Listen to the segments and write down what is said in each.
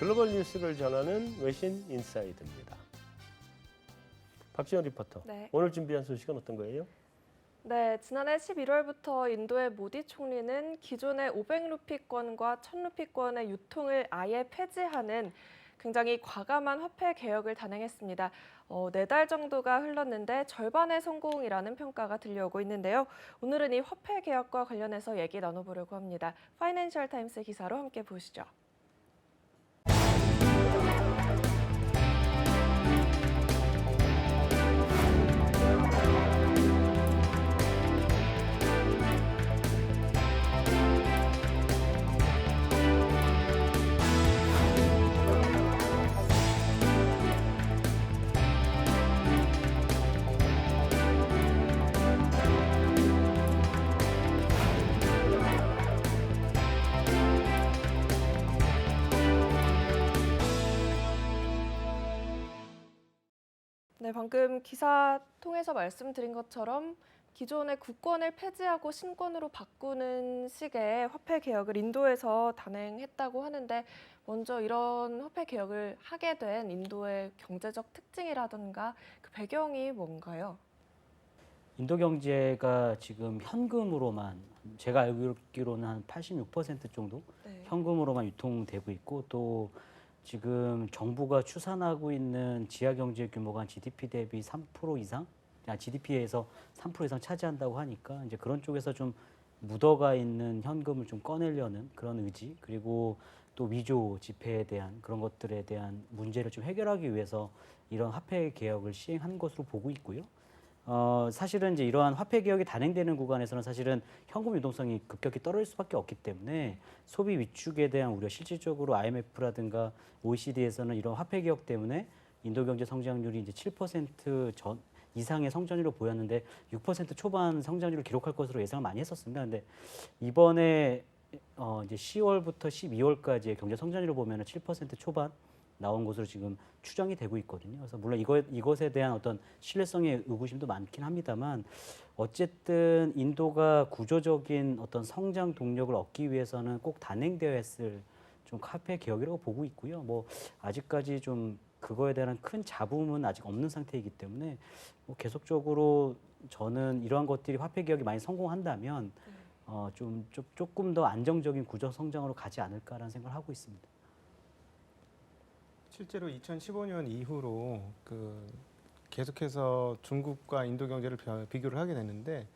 글로벌 뉴스를 전하는 외신 인사이드입니다. 박지원 리포터, 네. 오늘 준비한 소식은 어떤 거예요? 네, 지난해 11월부터 인도의 모디 총리는 기존의 500루피권과 1000루피권의 유통을 아예 폐지하는 굉장히 과감한 화폐 개혁을 단행했습니다. 4달 정도가 흘렀는데 절반의 성공이라는 평가가 들려오고 있는데요. 오늘은 이 화폐 개혁과 관련해서 얘기 나눠보려고 합니다. 파이낸셜 타임스 기사로 함께 보시죠. 네, 방금 기사 통해서 말씀드린 것처럼 기존의 국권을 폐지하고 신권으로 바꾸는 식의 화폐 개혁을 인도에서 단행했다고 하는데 먼저 이런 화폐 개혁을 하게 된 인도의 경제적 특징이라든가 그 배경이 뭔가요? 인도 경제가 지금 현금으로만 제가 알고 있기로는 한 86% 정도 네. 현금으로만 유통되고 있고 또 지금 정부가 추산하고 있는 지하 경제 규모가 한 GDP 대비 3% 이상, GDP에서 3% 이상 차지한다고 하니까 이제 그런 쪽에서 좀 묻어가 있는 현금을 좀 꺼내려는 그런 의지, 그리고 또 위조 지폐에 대한 그런 것들에 대한 문제를 좀 해결하기 위해서 이런 화폐 개혁을 시행한 것으로 보고 있고요. 사실은 이제 이러한 화폐 개혁이 단행되는 구간에서는 사실은 현금 유동성이 급격히 떨어질 수밖에 없기 때문에 소비 위축에 대한 우려, 실질적으로 IMF라든가 OECD에서는 이런 화폐 개혁 때문에 인도 경제 성장률이 이제 7% 이상의 성장률을 보였는데 6% 초반 성장률을 기록할 것으로 예상을 많이 했었습니다. 근데 이번에 이제 10월부터 12월까지의 경제 성장률을 보면은 7% 초반 나온 것으로 지금 추정이 되고 있거든요. 그래서 물론 이것에 대한 어떤 신뢰성의 의구심도 많긴 합니다만 어쨌든 인도가 구조적인 어떤 성장 동력을 얻기 위해서는 꼭 단행되어야 했을 좀 화폐 개혁이라고 보고 있고요. 뭐 아직까지 좀 그거에 대한 큰 잡음은 아직 없는 상태이기 때문에 뭐 계속적으로 저는 이러한 것들이 화폐 개혁이 많이 성공한다면 조금 더 안정적인 구조 성장으로 가지 않을까라는 생각을 하고 있습니다. 실제로 2015년 이후로 계속해서 중국과 인도 경제를 비교를 하게 되는데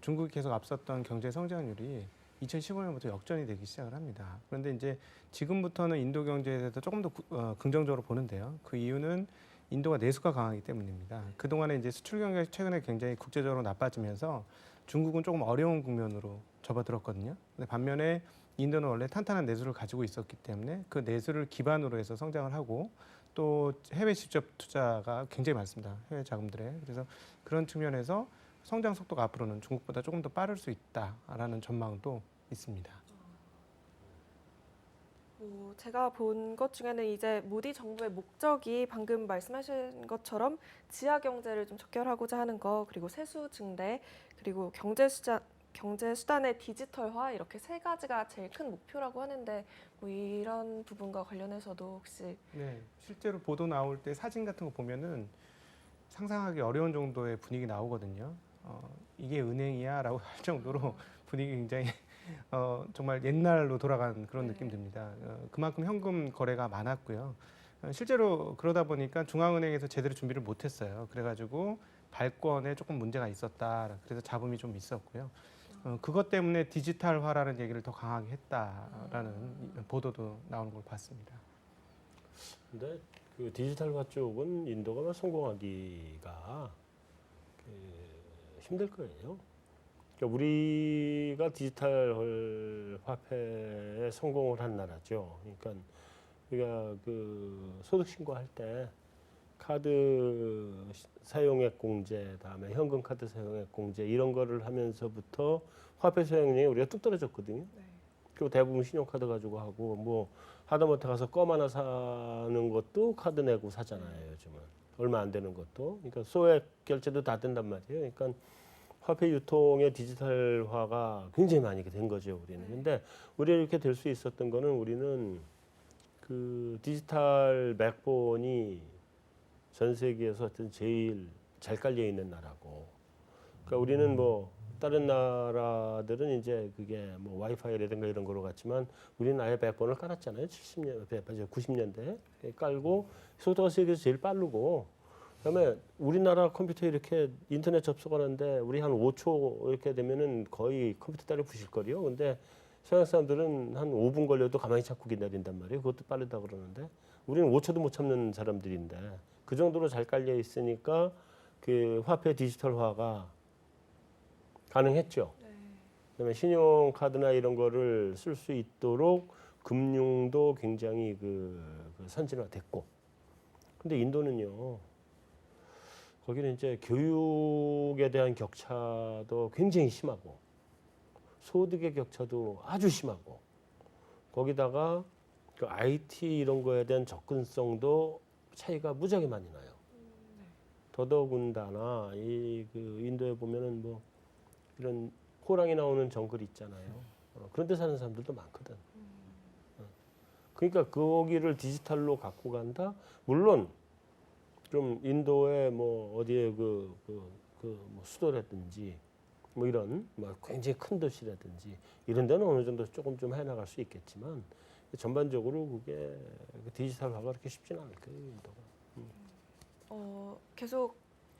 중국이 계속 앞섰던 경제 성장률이 2015년부터 역전이 되기 시작을 합니다. 그런데 이제 지금부터는 인도 경제에 대해서 조금 더 긍정적으로 보는데요. 그 이유는 인도가 내수가 강하기 때문입니다. 그동안에 이제 수출 경기가 최근에 굉장히 국제적으로 나빠지면서 중국은 조금 어려운 국면으로 접어들었거든요. 근데 반면에 인도는 원래 탄탄한 내수를 가지고 있었기 때문에 그 내수를 기반으로 해서 성장을 하고 또 해외 직접 투자가 굉장히 많습니다. 해외 자금들에. 그래서 그런 측면에서 성장 속도가 앞으로는 중국보다 조금 더 빠를 수 있다라는 전망도 있습니다. 제가 본 것 중에는 이제 모디 정부의 목적이 방금 말씀하신 것처럼 지하 경제를 좀 척결하고자 하는 거, 그리고 세수 증대, 그리고 경제 수단의 디지털화, 이렇게 세 가지가 제일 큰 목표라고 하는데 뭐 이런 부분과 관련해서도 혹시 네, 실제로 보도 나올 때 사진 같은 거 보면은 상상하기 어려운 정도의 분위기 나오거든요. 이게 은행이야라고 할 정도로 분위기 굉장히 정말 옛날로 돌아간 그런 느낌 듭니다. 그만큼 현금 거래가 많았고요. 실제로 그러다 보니까 중앙은행에서 제대로 준비를 못했어요. 그래가지고 발권에 조금 문제가 있었다. 그래서 잡음이 좀 있었고요. 그것 때문에 디지털화라는 얘기를 더 강하게 했다라는 보도도 나오는 걸 봤습니다. 근데 그 디지털화 쪽은 인도가 성공하기가 힘들 거예요. 그러니까 우리가 디지털 화폐에 성공을 한 나라죠. 그러니까 우리가 그 소득 신고할 때 카드 사용액 공제, 다음에 현금 카드 사용액 공제 이런 거를 하면서부터 화폐 사용량이 우리가 뚝 떨어졌거든요. 네. 그리고 대부분 신용카드 가지고 하고 뭐 하다못해 가서 껌 하나 사는 것도 카드 내고 사잖아요, 요즘은. 얼마 안 되는 것도. 그러니까 소액 결제도 다 된단 말이에요. 그러니까 화폐 유통의 디지털화가 굉장히 많이 된 거죠, 우리는. 근데 우리가 이렇게 될 수 있었던 거는 우리는 그 디지털 백본이 전 세계에서 어떤 제일 잘 깔려 있는 나라고. 그러니까 우리는 뭐 다른 나라들은 이제 그게 뭐 와이파이라든가 이런 거로 갔지만 우리는 아예 백본을 깔았잖아요. 90년대 깔고 속도가 세계에서 제일 빠르고 그다음에 우리나라 컴퓨터에 이렇게 인터넷 접속하는데 우리 한 5초 이렇게 되면은 거의 컴퓨터 다리 부실 거리요. 근데 서양 사람들은 한 5분 걸려도 가만히 찾고 기다린단 말이에요. 그것도 빠르다 그러는데 우리는 5초도 못 참는 사람들인데 그 정도로 잘 깔려 있으니까 그 화폐 디지털화가 가능했죠. 그다음에 신용카드나 이런 거를 쓸 수 있도록 금융도 굉장히 그 선진화됐고. 근데 인도는요. 거기는 이제 교육에 대한 격차도 굉장히 심하고 소득의 격차도 아주 심하고 거기다가 그 IT 이런 거에 대한 접근성도 차이가 무지하게 많이 나요. 더더군다나 이 그 인도에 보면은 뭐 이런 호랑이 나오는 정글 있잖아요. 그런 데 사는 사람들도 많거든. 그러니까 거기를 디지털로 갖고 간다. 물론 좀 인도의 뭐 어디에 뭐 수도라든지 뭐 이런 뭐 굉장히 큰 도시라든지 이런 데는 어느 정도 조금 좀 해나갈 수 있겠지만 전반적으로 그게 디지털화가 그렇게 쉽지는 않을 거예요, 인도가. 계속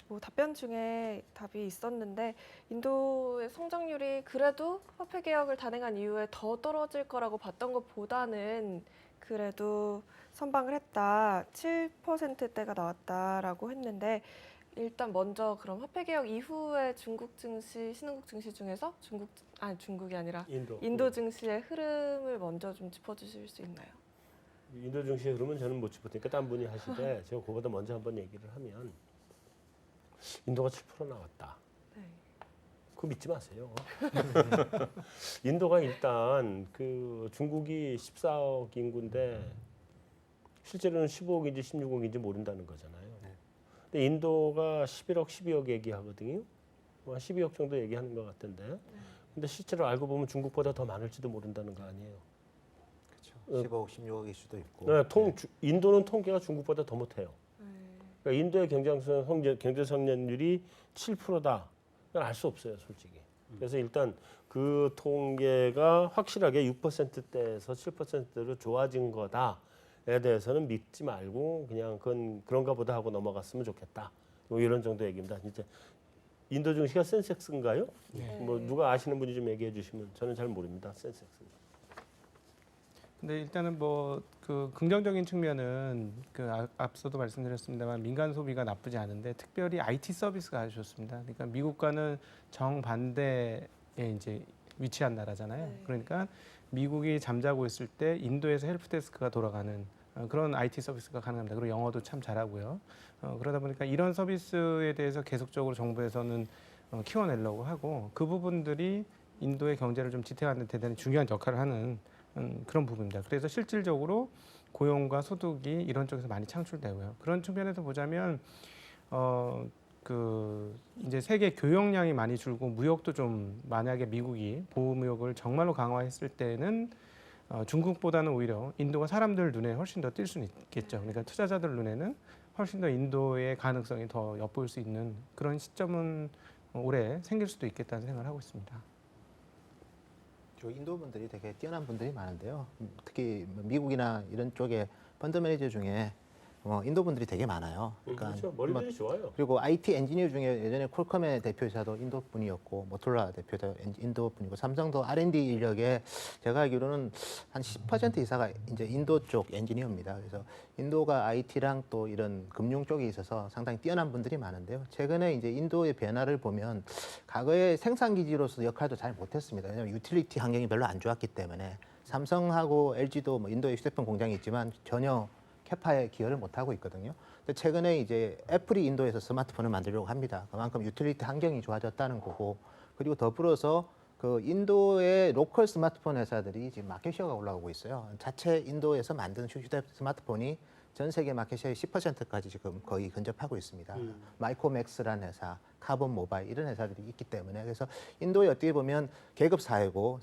뭐 답변 중에 답이 있었는데 인도의 성장률이 그래도 화폐 개혁을 단행한 이후에 더 떨어질 거라고 봤던 것보다는 그래도 선방을 했다. 7%대가 나왔다라고 했는데 일단 먼저 그럼 화폐 개혁 이후에 중국 증시, 신흥국 증시 중에서 중국이 아니라 인도 증시의 흐름을 먼저 좀 짚어주실 수 있나요? 인도 증시의 흐름은 저는 못 짚었으니까 딴 분이 하시되 제가 그거보다 먼저 한번 얘기를 하면 인도가 7% 나왔다. 네. 그거 믿지 마세요. 인도가 일단 그 중국이 14억 인구인데 실제로는 15억인지 16억인지 모른다는 거잖아요. 근데 인도가 11억, 12억 얘기하거든요. 12억 정도 얘기하는 것 같은데. 근데 실제로 알고 보면 중국보다 더 많을지도 모른다는 거 아니에요. 그렇죠. 15억, 16억일 수도 있고. 네, 인도는 통계가 중국보다 더 못해요. 그러니까 인도의 경제 성장률이 7%다. 그건 알 수 없어요, 솔직히. 그래서 일단 그 통계가 확실하게 6%대에서 7%로 좋아진 거다에 대해서는 믿지 말고 그냥 그런가 보다 하고 넘어갔으면 좋겠다. 뭐 이런 정도 얘기입니다. 진짜 인도 증시가 센섹스인가요? 네. 뭐 누가 아시는 분이 좀 얘기해 주시면 저는 잘 모릅니다. 센섹스. 근데 일단은 뭐 그 긍정적인 측면은 앞서도 말씀드렸습니다만 민간 소비가 나쁘지 않은데 특별히 IT 서비스가 아주 좋습니다. 그러니까 미국과는 정반대에 이제 위치한 나라잖아요. 네. 그러니까 미국이 잠자고 있을 때 인도에서 헬프데스크가 돌아가는 그런 IT 서비스가 가능합니다. 그리고 영어도 참 잘하고요. 그러다 보니까 이런 서비스에 대해서 계속적으로 정부에서는 키워내려고 하고 그 부분들이 인도의 경제를 좀 지탱하는 데 대단히 중요한 역할을 하는 그런 부분입니다. 그래서 실질적으로 고용과 소득이 이런 쪽에서 많이 창출되고요. 그런 측면에서 보자면 이제 세계 교역량이 많이 줄고 무역도 좀 만약에 미국이 보호 무역을 정말로 강화했을 때는 중국보다는 오히려 인도가 사람들 눈에 훨씬 더 띌 수는 있겠죠. 그러니까 투자자들 눈에는 훨씬 더 인도의 가능성이 더 엿보일 수 있는 그런 시점은 올해 생길 수도 있겠다는 생각을 하고 있습니다. 인도 분들이 되게 뛰어난 분들이 많은데요. 특히 미국이나 이런 쪽에 펀드 매니저 중에 인도 분들이 되게 많아요. 그렇죠. 머리들이 좋아요. 그리고 IT 엔지니어 중에 예전에 콜컴의 대표이사도 인도 분이었고 모토로라 대표도 인도 분이고 삼성도 R&D 인력에 제가 알기로는 한 10% 이상가 이제 인도 쪽 엔지니어입니다. 그래서 인도가 IT랑 또 이런 금융 쪽에 있어서 상당히 뛰어난 분들이 많은데요. 최근에 이제 인도의 변화를 보면 과거에 생산 기지로서 역할도 잘 못했습니다. 왜냐하면 유틸리티 환경이 별로 안 좋았기 때문에 삼성하고 LG도 뭐 인도에 휴대폰 공장이 있지만 전혀 캐파에 기여를 못하고 있거든요. 근데 최근에 이제 애플이 인도에서 스마트폰을 만들려고 합니다. 그만큼 유틸리티 환경이 좋아졌다는 거고, 그리고 더불어서 그 인도의 로컬 스마트폰 회사들이 지금 마켓시어가 올라오고 있어요. 자체 인도에서 만든 스마트폰이 전 세계 마켓시어의 10%까지 지금 거의 근접하고 있습니다. 마이코맥스라는 회사, 카본 모바일 이런 회사들이 있기 때문에 그래서 인도에 어떻게 보면 계급 사회고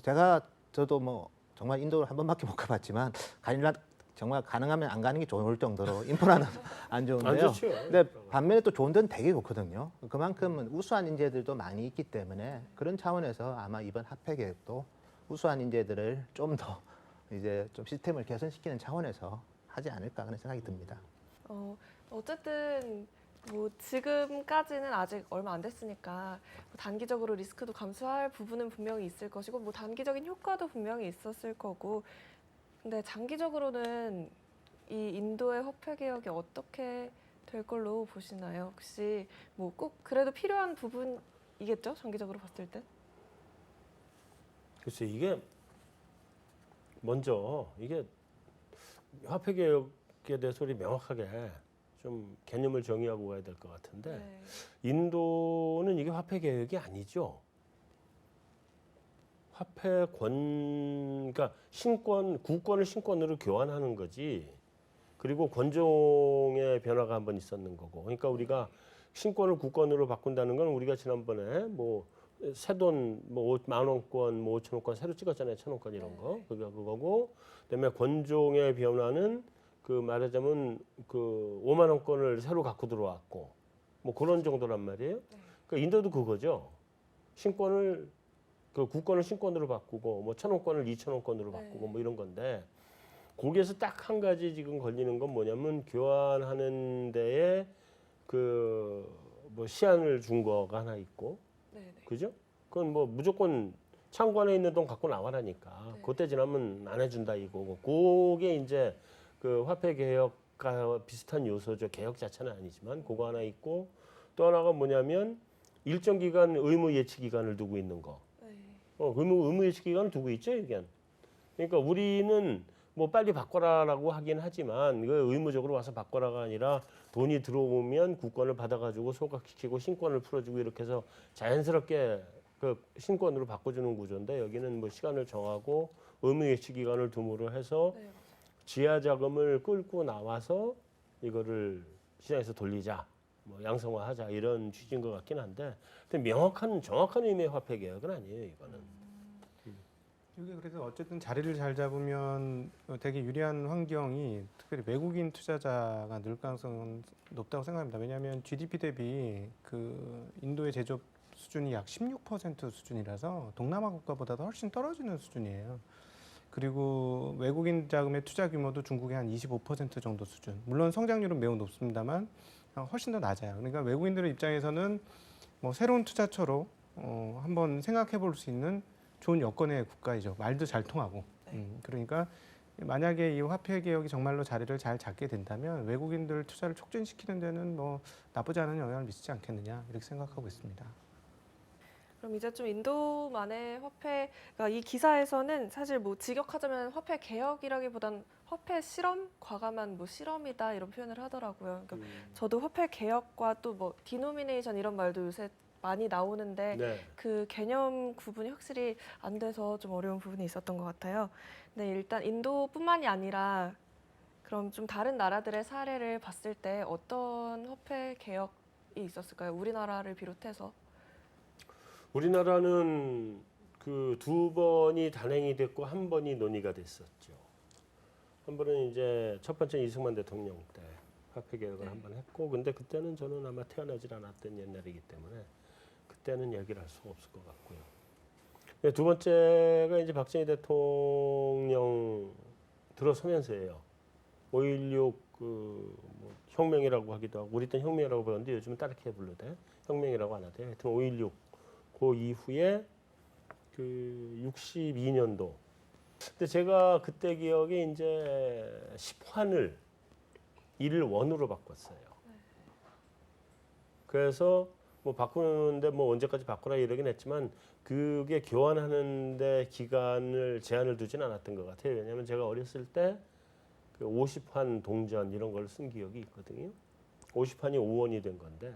저도 뭐 정말 인도를 한 번밖에 못 가봤지만 정말 가능하면 안 가는 게 좋을 정도로 인프라는 안 안 좋은데요. 좋죠. 근데 반면에 또 좋은 데는 되게 좋거든요. 그만큼 우수한 인재들도 많이 있기 때문에 그런 차원에서 아마 이번 화폐 개혁도 우수한 인재들을 좀 더 이제 좀 시스템을 개선시키는 차원에서 하지 않을까 그런 생각이 듭니다. 어쨌든 뭐 지금까지는 아직 얼마 안 됐으니까 뭐 단기적으로 리스크도 감수할 부분은 분명히 있을 것이고 뭐 단기적인 효과도 분명히 있었을 거고 근데 장기적으로는 이 인도의 화폐 개혁이 어떻게 될 걸로 보시나요? 혹시 뭐 꼭 그래도 필요한 부분이겠죠? 장기적으로 봤을 때? 글쎄 이게 먼저 이게 화폐 개혁에 대해서 우리 명확하게 좀 개념을 정의하고 가야 될 것 같은데 네. 인도는 이게 화폐 개혁이 아니죠. 그러니까 국권을 신권으로 교환하는 거지. 그리고 권종의 변화가 한번 있었는 거고. 그러니까 우리가 신권을 국권으로 바꾼다는 건 우리가 지난번에 뭐 새돈 뭐 10,000원권, 뭐 5,000원권 새로 찍었잖아요. 1,000원권 이런 거. 그거고. 그다음에 권종의 변화는 그 말하자면 그 5만 원권을 새로 갖고 들어왔고. 뭐 그런 정도란 말이에요. 그러니까 인도도 그거죠. 신권을 그 국권을 신권으로 바꾸고 뭐 1,000원권을 2,000원권으로 바꾸고 뭐 이런 건데 거기에서 딱 한 가지 지금 걸리는 건 뭐냐면 교환하는 데에 그 뭐 시한을 준 거가 하나 있고 네네. 그죠? 그건 뭐 무조건 창고 안에 있는 돈 갖고 나와라니까 네. 그때 지나면 안 해준다 이거고 그게 이제 그 화폐 개혁과 비슷한 요소죠. 개혁 자체는 아니지만 그거 하나 있고 또 하나가 뭐냐면 일정 기간 의무 예치 기간을 두고 있는 거. 네. 의무 예치 기간을 두고 있죠, 이게. 그러니까 우리는 뭐 빨리 바꿔라라고 하긴 하지만 이거 의무적으로 와서 바꿔라가 아니라 돈이 들어오면 국권을 받아가지고 소각시키고 신권을 풀어주고 이렇게 해서 자연스럽게 그 신권으로 바꿔주는 구조인데 여기는 뭐 시간을 정하고 의무 예치 기간을 둠으로 해서 네. 지하 자금을 끌고 나와서 이거를 시장에서 돌리자, 뭐 양성화하자 이런 취지인 것 같긴 한데, 근데 정확한 의미의 화폐 개혁은 아니에요, 이거는. 이게 그래서 어쨌든 자리를 잘 잡으면 되게 유리한 환경이 특별히 외국인 투자자가 늘 가능성은 높다고 생각합니다. 왜냐하면 GDP 대비 그 인도의 제조업 수준이 약 16% 수준이라서 동남아 국가보다도 훨씬 떨어지는 수준이에요. 그리고 외국인 자금의 투자 규모도 중국의 한 25% 정도 수준. 물론 성장률은 매우 높습니다만 훨씬 더 낮아요. 그러니까 외국인들의 입장에서는 뭐 새로운 투자처로 한번 생각해 볼 수 있는 좋은 여건의 국가이죠. 말도 잘 통하고. 그러니까 만약에 이 화폐 개혁이 정말로 자리를 잘 잡게 된다면 외국인들 투자를 촉진시키는 데는 뭐 나쁘지 않은 영향을 미치지 않겠느냐 이렇게 생각하고 있습니다. 그럼 이제 좀 인도만의 화폐가 이 기사에서는 사실 뭐 직역하자면 화폐 개혁이라기보단 화폐 실험, 과감한 뭐 실험이다 이런 표현을 하더라고요. 그러니까 저도 화폐 개혁과 또 뭐 디노미네이션 이런 말도 요새 많이 나오는데 네. 그 개념 구분이 확실히 안 돼서 좀 어려운 부분이 있었던 것 같아요. 근데 일단 인도뿐만이 아니라 그럼 좀 다른 나라들의 사례를 봤을 때 어떤 화폐 개혁이 있었을까요? 우리나라를 비롯해서. 우리나라는 그 2번이 단행이 됐고 1번이 논의가 됐었죠. 한 번은 이제 첫 번째 이승만 대통령 때 화폐 개혁을 한 번 했고, 근데 그때는 저는 아마 태어나질 않았던 옛날이기 때문에 그때는 얘기를 할 수가 없을 것 같고요. 근데 두 번째가 이제 박정희 대통령 들어서면서예요. 5.16 뭐 혁명이라고 하기도 하고, 우리 때는 혁명이라고 부르는데 요즘은 다르게 부르대. 혁명이라고 안 하대. 하여튼 5.16 그 이후에 그 62년도. 근데 제가 그때 기억에 이제 10환을 1원으로 바꿨어요. 그래서 뭐 바꾸는데 뭐 언제까지 바꾸라 이러긴 했지만 그게 교환하는데 제한을 두진 않았던 것 같아요. 왜냐하면 제가 어렸을 때 그 50환 동전 이런 걸 쓴 기억이 있거든요. 50환이 5원이 된 건데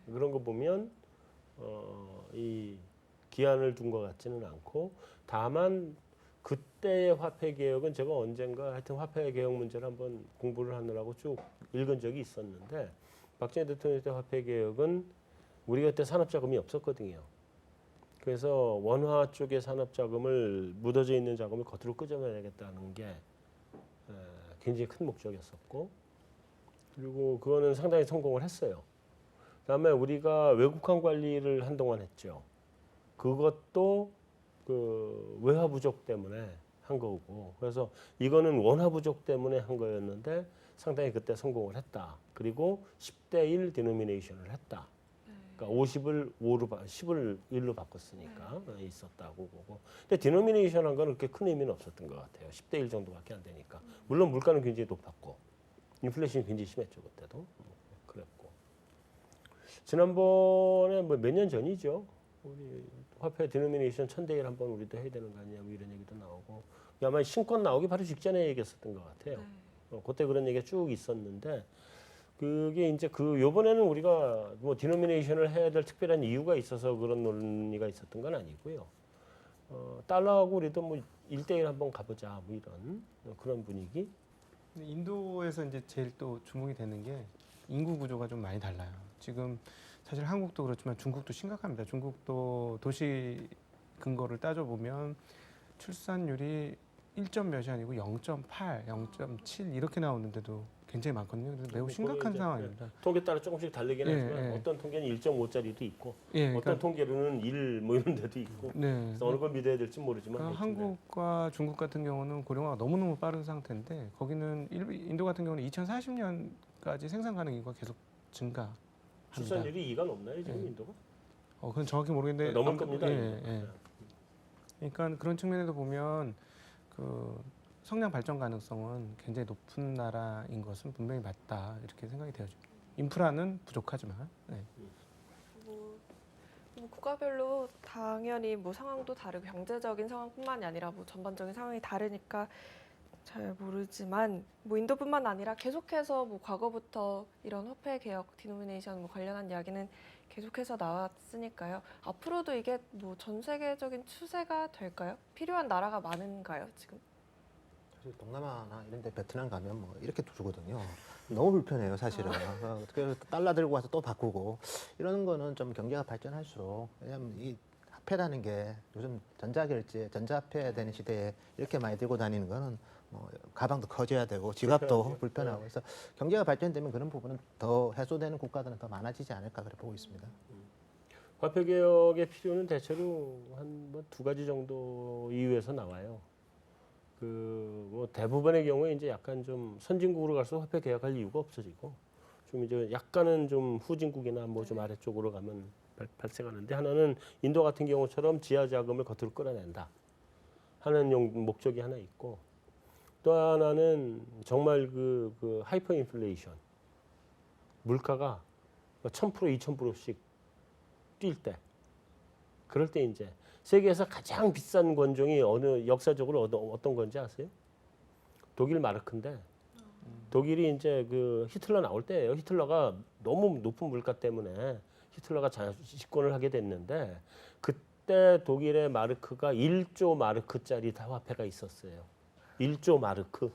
그런 거 보면 이 기한을 둔 것 같지는 않고, 다만 그때의 화폐 개혁은 제가 언젠가 하여튼 화폐 개혁 문제를 한번 공부를 하느라고 쭉 읽은 적이 있었는데, 박정희 대통령 때 화폐 개혁은 우리가 그때 산업 자금이 없었거든요. 그래서 원화 쪽의 산업 자금을 묻어져 있는 자금을 겉으로 끄집어내야겠다는 게 굉장히 큰 목적이었었고, 그리고 그거는 상당히 성공을 했어요. 그다음에 우리가 외국환 관리를 한동안 했죠. 그것도 그 외화 부족 때문에 한 거고, 그래서 이거는 원화 부족 때문에 한 거였는데 상당히 그때 성공을 했다. 그리고 10대 1 디노미네이션을 했다. 그러니까 50을 5로 10을 1로 바꿨으니까 있었다고 보고. 근데 디노미네이션 한 거는 그렇게 큰 의미는 없었던 것 같아요. 10대 1 정도밖에 안 되니까. 물론 물가는 굉장히 높았고 인플레이션이 굉장히 심했죠 그때도. 그랬고. 지난번에 뭐 몇 년 전이죠. 우리 화폐 디노미네이션 1000대 1 한번 우리도 해야 되는 거 아니냐 뭐 이런 얘기도 나오고. 아마 신권 나오기 바로 직전에 얘기했었던 것 같아요. 그때 그런 얘기가 쭉 있었는데 그게 이제 그 요번에는 우리가 뭐 디노미네이션을 해야 될 특별한 이유가 있어서 그런 논의가 있었던 건 아니고요. 달러하고 우리도 뭐 1대1 한번 가보자 뭐 이런 그런 분위기. 근데 인도에서 이제 제일 또 주목이 되는 게 인구 구조가 좀 많이 달라요. 지금 사실 한국도 그렇지만 중국도 심각합니다. 중국도 도시 근거를 따져보면 출산율이 1점 몇이 아니고 0.8, 0.7 이렇게 나오는데도 굉장히 많거든요. 그래서 매우 심각한 이제, 상황입니다. 통계 따라 조금씩 다르긴 예, 하지만 예. 어떤 통계는 1.5짜리도 있고 예, 어떤 그러니까, 통계로는 1 뭐 이런 데도 있고 네. 그래서 어느 걸 믿어야 될지 모르지만 그러니까 하여튼 한국과 중국 같은 경우는 고령화가 너무너무 빠른 상태인데 거기는 인도 같은 경우는 2040년까지 생산 가능 인구가 계속 증가합니다. 출산율이 2가 넘나요 지금 예. 인도가? 그건 정확히 모르겠는데 넘을 아무튼, 겁니다. 예, 인도가. 예. 그러니까 그런 측면에서 보면 그 성장 발전 가능성은 굉장히 높은 나라인 것은 분명히 맞다 이렇게 생각이 되어집니다. 인프라는 부족하지만. 네. 뭐 국가별로 당연히 뭐 상황도 다르고 경제적인 상황뿐만이 아니라 뭐 전반적인 상황이 다르니까 잘 모르지만 뭐 인도뿐만 아니라 계속해서 뭐 과거부터 이런 화폐 개혁, 디노미네이션 뭐 관련한 이야기는 계속해서 나왔으니까요. 앞으로도 이게 뭐 전 세계적인 추세가 될까요? 필요한 나라가 많은가요, 지금? 사실 동남아나 이런 데 베트남 가면 뭐 이렇게 주거든요. 너무 불편해요, 사실은. 그래서 달러 들고 와서 또 바꾸고 이러는 거는 좀 경제가 발전할수록 왜냐하면 이 화폐라는 게 요즘 전자결제, 전자화폐 되는 시대에 이렇게 많이 들고 다니는 거는 뭐 가방도 커져야 되고 지갑도 불편하고 그래서 경제가 발전되면 그런 부분은 더 해소되는 국가들은 더 많아지지 않을까 그렇게 보고 있습니다. 화폐 개혁의 필요는 대체로 한 뭐 2가지 정도 이유에서 나와요. 그 뭐 대부분의 경우에 이제 약간 좀 선진국으로 갈수록 화폐 개혁할 이유가 없어지고 좀 이제 약간은 좀 후진국이나 뭐 좀 아래쪽으로 가면 발생하는데 하나는 인도 같은 경우처럼 지하 자금을 겉으로 끌어낸다 하는 목적이 하나 있고 또 하나는 정말 그 하이퍼 인플레이션 물가가 1000%, 2000%씩 뛸 때 그럴 때 이제 세계에서 가장 비싼 권종이 어느 역사적으로 어떤 건지 아세요? 독일 마르크인데 독일이 이제 그 히틀러 나올 때예요. 히틀러가 너무 높은 물가 때문에 히틀러가 집권을 하게 됐는데 그때 독일의 마르크가 1조 마르크짜리 다 화폐가 있었어요. 1조 마르크.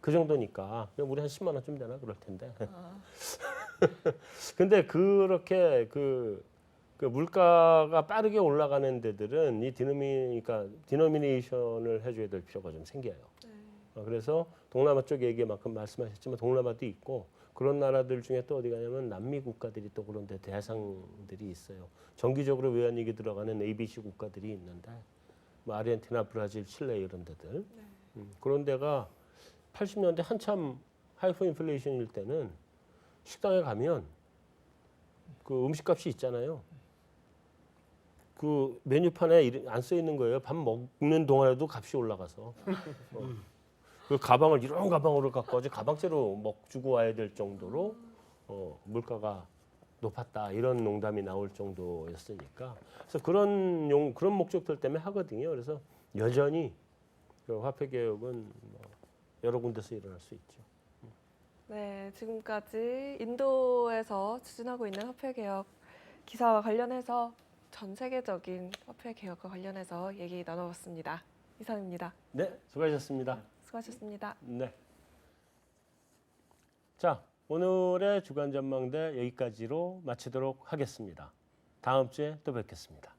그 정도니까 우리 한 10만 원쯤 되나 그럴 텐데. 근데 그렇게 그 물가가 빠르게 올라가는 데들은 이 디노미네이션을 해줘야 될 필요가 좀 생겨요. 그래서 동남아 쪽 얘기만큼 말씀하셨지만 동남아도 있고 그런 나라들 중에 또 어디 가냐면 남미 국가들이 또 그런 데 대상들이 있어요. 정기적으로 외환위기 들어가는 ABC 국가들이 있는데 뭐 아르헨티나, 브라질, 칠레 이런 데들. 그런 데가 80년대 한참 하이퍼 인플레이션일 때는 식당에 가면 그 음식값이 있잖아요. 그 메뉴판에 안 써 있는 거예요. 밥 먹는 동안에도 값이 올라가서 그 가방을 이런 가방으로 갖고 와서 가방째로 주고 와야 될 정도로 물가가 높았다 이런 농담이 나올 정도였으니까 그래서 그런 목적들 때문에 하거든요. 그래서 여전히 그 화폐 개혁은 뭐 여러 군데서 일어날 수 있죠. 네, 지금까지 인도에서 추진하고 있는 화폐 개혁 기사와 관련해서 전 세계적인 화폐 개혁과 관련해서 얘기 나눠봤습니다. 이상입니다. 네, 수고하셨습니다. 수고하셨습니다. 네. 자, 오늘의 주간 전망대 여기까지로 마치도록 하겠습니다. 다음 주에 또 뵙겠습니다.